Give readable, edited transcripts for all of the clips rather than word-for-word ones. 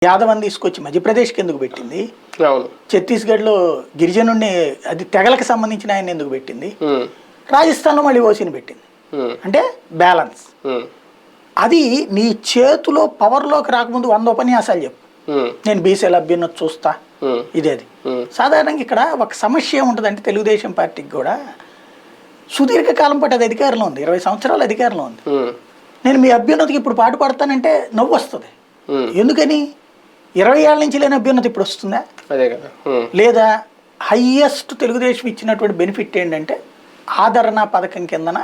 యాదవని తీసుకొచ్చి మధ్యప్రదేశ్కి ఎందుకు పెట్టింది? అవును. ఛత్తీస్గఢ్లో గిరిజనుడిని అది తెగలకు సంబంధించిన ఆయన ఎందుకు పెట్టింది? రాజస్థాన్లో మళ్ళీ ఓసీని పెట్టింది. అంటే బ్యాలెన్స్. అది నీ చేతిలో పవర్లోకి రాకముందు 100 ఉపన్యాసాలు చెప్పు, నేను బీసీల అభ్యున్నతి చూస్తా, ఇదేది. సాధారణంగా ఇక్కడ ఒక సమస్య ఏముంటుందంటే తెలుగుదేశం పార్టీకి కూడా సుదీర్ఘకాలం పాటు అది అధికారంలో ఉంది, 20 సంవత్సరాలు అధికారంలో ఉంది. నేను మీ అభ్యున్నతికి ఇప్పుడు పాటు పడతానంటే నవ్వు వస్తుంది. ఎందుకని 20 ఏళ్ళ నుంచి లేని అభ్యున్నతి ఇప్పుడు వస్తుందా? అదే కదా. లేదా హైయెస్ట్ తెలుగుదేశం ఇచ్చినటువంటి బెనిఫిట్ ఏంటంటే ఆదరణ పథకం కిందన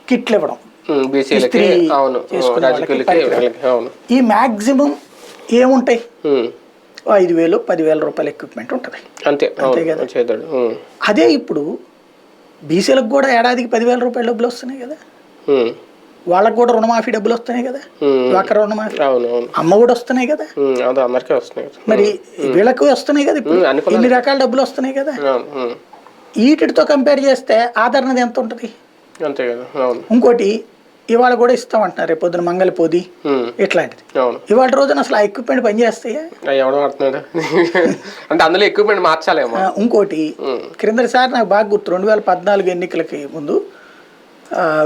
కిట్లు ఇవ్వడం, ఇస్త్రీ చేసుకునే వాళ్ళకి. ఈ మ్యాక్సిమం ఏముంటాయి? 5,000 10,000 రూపాయల ఎక్విప్మెంట్ ఉంటుంది, అంతే కదా. అదే ఇప్పుడు బీసీలకు కూడా ఏడాదికి 10,000 రూపాయల డబ్బులు వస్తున్నాయి కదా, వాళ్ళకు కూడా రుణమాఫీ డబ్బులు వస్తున్నాయి కదా, డ్వాక్రా రుణమాఫీ, అమ్మ కూడా వస్తున్నాయి కదా, మరి వీళ్ళకు వస్తున్నాయి కదా, ఇప్పుడు ఇన్ని రకాల డబ్బులు వస్తున్నాయి కదా. వీటితో కంపేర్ చేస్తే ఆదరణది ఎంత ఉంటుంది? ఇంకోటి ఇవాళ కూడా ఇస్తామంటున్నారు, రేపు పొద్దున మంగళపోది ఇట్లాంటిది. ఇవాళ రోజున అసలు ఆ ఎక్విప్మెంట్ పనిచేస్తాయా? అంటే అందులో ఎక్విప్మెంట్ మార్చాలేమో. ఇంకోటి క్రిందటిసారి నాకు బాగా గుర్తు, 2014 ఎన్నికలకి ముందు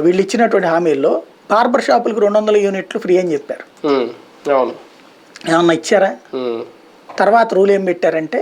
వీళ్ళు ఇచ్చినటువంటి హామీల్లో బార్బర్ షాపులకు 200 యూనిట్లు ఫ్రీ అని చెప్పారు. ఏమన్నా ఇచ్చారా? తర్వాత రూల్ ఏం పెట్టారంటే